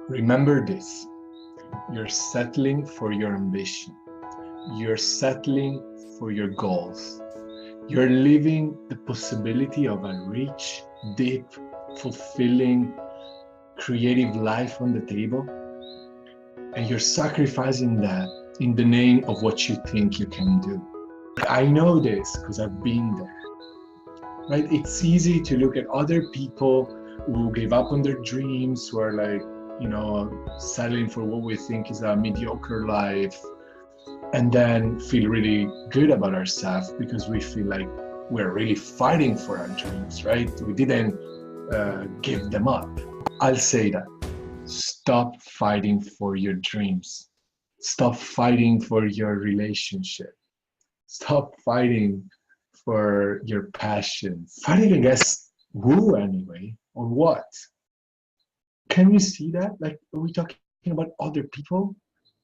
Remember this, you're settling for your ambition. You're settling for your goals. You're leaving the possibility of a rich, deep, fulfilling, creative life on the table. And you're sacrificing that in the name of what you think you can do. I know this because I've been there, right? It's easy to look at other people who gave up on their dreams, who are like, settling for what we think is a mediocre life, and then feel really good about ourselves because we feel like we're really fighting for our dreams, right? We didn't give them up. I'll say that. Stop fighting for your dreams. Stop fighting for your relationship. Stop fighting for your passion. Fighting against who anyway, or what? Can you see that? Like, are we talking about other people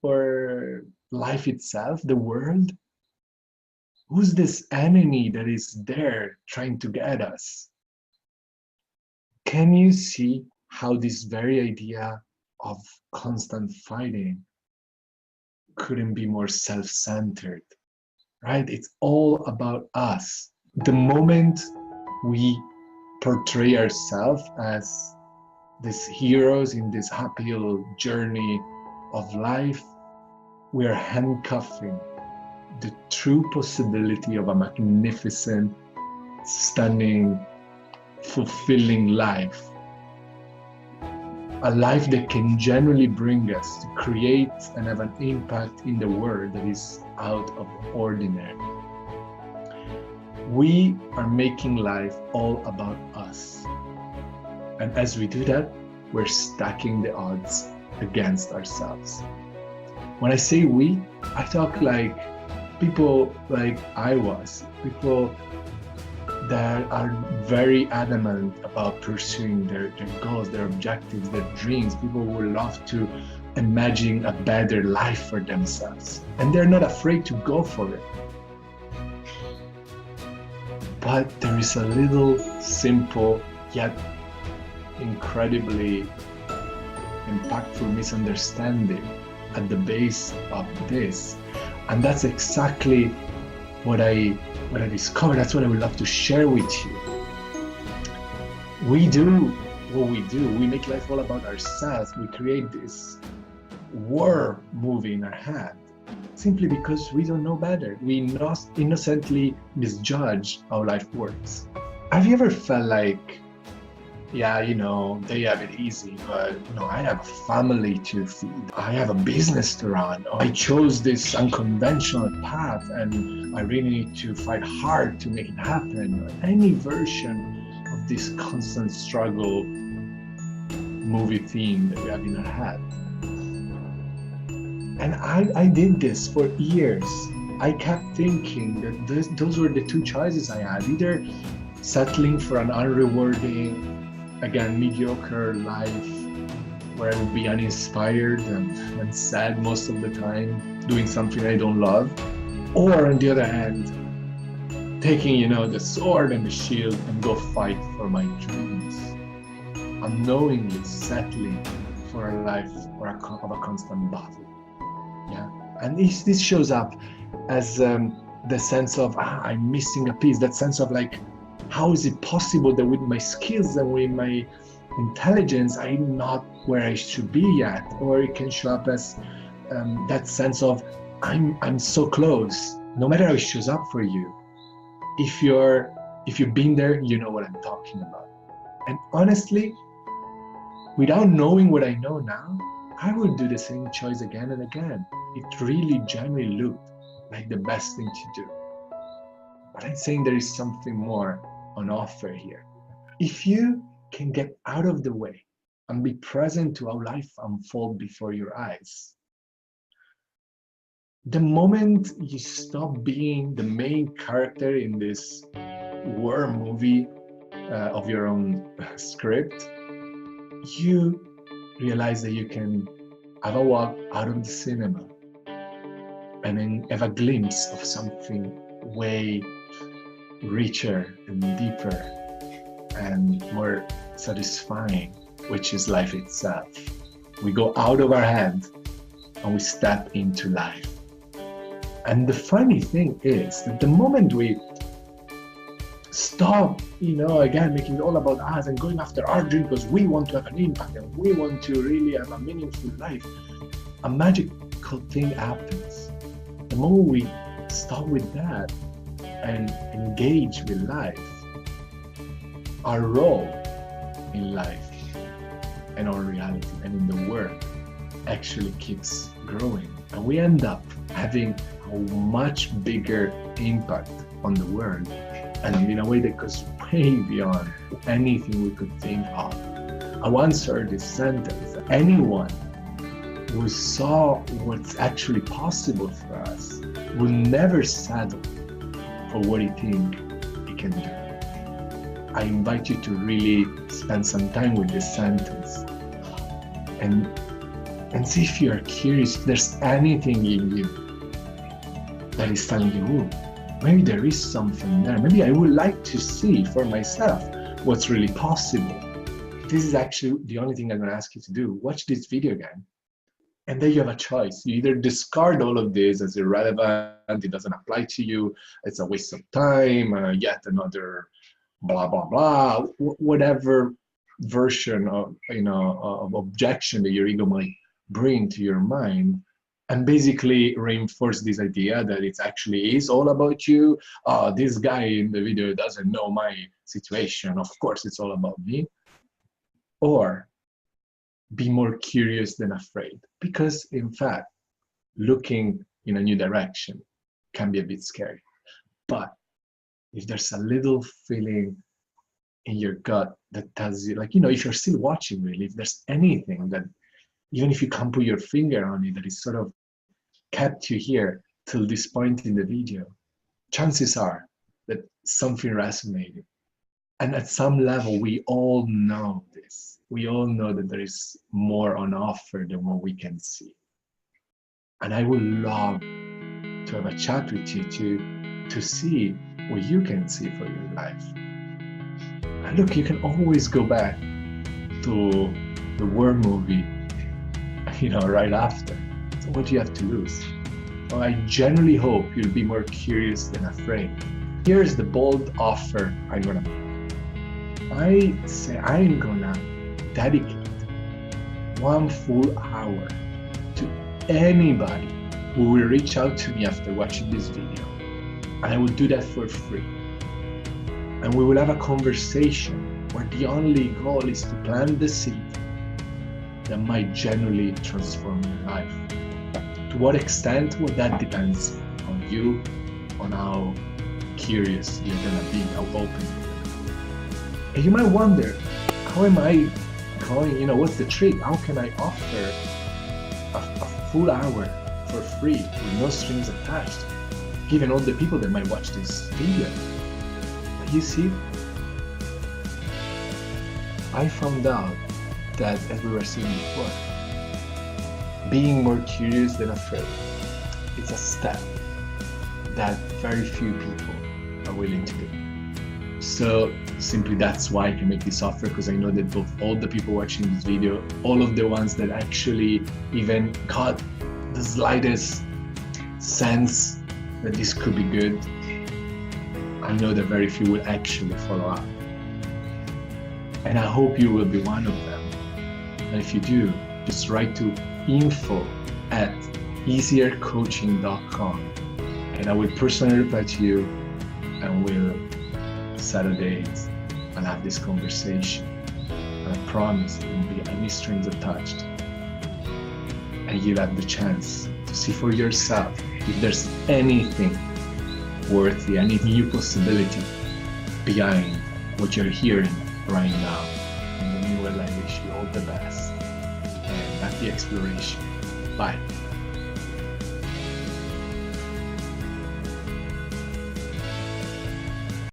or life itself, the world? Who's this enemy that is there trying to get us? Can you see how this very idea of constant fighting couldn't be more self-centered, right? It's all about us. The moment we portray ourselves as these heroes in this happy little journey of life, we are handcuffing the true possibility of a magnificent, stunning, fulfilling life. A life that can genuinely bring us to create and have an impact in the world that is out of the ordinary. We are making life all about us. And as we do that, we're stacking the odds against ourselves. When I say we, I talk like people like I was, people that are very adamant about pursuing their goals, their objectives, their dreams, people who love to imagine a better life for themselves. And they're not afraid to go for it. But there is a little simple yet incredibly impactful misunderstanding at the base of this. And that's exactly what I discovered. That's what I would love to share with you. We do what we do. We make life all about ourselves. We create this war movie in our head simply because we don't know better. We innocently misjudge how life works. Have you ever felt like, yeah, they have it easy, but I have a family to feed. I have a business to run. I chose this unconventional path and I really need to fight hard to make it happen. Any version of this constant struggle movie theme that we have in our head. And I did this for years. I kept thinking that those were the two choices I had. Either settling for an unrewarding, again, mediocre life where I would be uninspired and sad most of the time, doing something I don't love. Or on the other hand, taking, the sword and the shield and go fight for my dreams. Unknowingly settling for a life of a constant battle. Yeah, and this shows up as the sense of, I'm missing a piece, that sense of like, how is it possible that with my skills and with my intelligence, I'm not where I should be yet? Or it can show up as that sense of, I'm so close. No matter how it shows up for you, if you've been there, you know what I'm talking about. And honestly, without knowing what I know now, I would do the same choice again and again. It really genuinely looked like the best thing to do. But I'm saying there is something more on offer here. If you can get out of the way and be present to how life unfolds before your eyes, the moment you stop being the main character in this war movie of your own script, you realize that you can have a walk out of the cinema and then have a glimpse of something way richer and deeper and more satisfying, which is life itself. We go out of our head and we step into life. And the funny thing is that the moment we stop, again, making it all about us and going after our dream because we want to have an impact and we want to really have a meaningful life, a magical thing happens. The moment we stop with that and engage with life, our role in life and our reality and in the world actually keeps growing, and we end up having a much bigger impact on the world, and in a way that goes way beyond anything we could think of. I once heard this sentence: anyone who saw what's actually possible for us will never settle for what he thinks he can do. I invite you to really spend some time with this sentence and see if you are curious, if there's anything in you that is telling you, oh, maybe there is something there. Maybe I would like to see for myself what's really possible. This is actually the only thing I'm going to ask you to do. Watch this video again. And then you have a choice. You either discard all of this as irrelevant, it doesn't apply to you, it's a waste of time, yet another blah, blah, blah, whatever version of, of objection that your ego might bring to your mind, and basically reinforce this idea that it actually is all about you. This guy in the video doesn't know my situation. Of course, it's all about me. Or be more curious than afraid, because in fact, looking in a new direction can be a bit scary. But if there's a little feeling in your gut that tells you, if you're still watching really, if there's anything that, even if you can't put your finger on it, that is sort of kept you here till this point in the video, chances are that something resonated. And at some level, we all know this. We all know that there is more on offer than what we can see. And I would love to have a chat with you to see what you can see for your life. And look, you can always go back to the war movie, right after. So what do you have to lose? Well, I genuinely hope you'll be more curious than afraid. Here's the bold offer I'm gonna make. I say I'm gonna dedicate 1 full hour to anybody who will reach out to me after watching this video. And I will do that for free. And we will have a conversation where the only goal is to plant the seed that might genuinely transform your life. To what extent? Well, that depends on you, on how curious you're gonna be, how open you're gonna be. And you might wonder, how am I going, what's the trick? How can I offer a full hour for free with no strings attached, given all the people that might watch this video? You see, I found out that, as we were saying before, being more curious than afraid, it's a step that very few people are willing to do. So simply that's why I can make this offer, because I know that both all the people watching this video, all of the ones that actually even got the slightest sense that this could be good, I know that very few will actually follow up. And I hope you will be one of them. And if you do, just write to info@easiercoaching.com and I will personally reply to you and we'll set a date and have this conversation. And I promise there won't be any strings attached. And you'll have the chance to see for yourself if there's anything worthy, any new possibility behind what you're hearing right now. In the new world, I wish you all the best and happy exploration. Bye.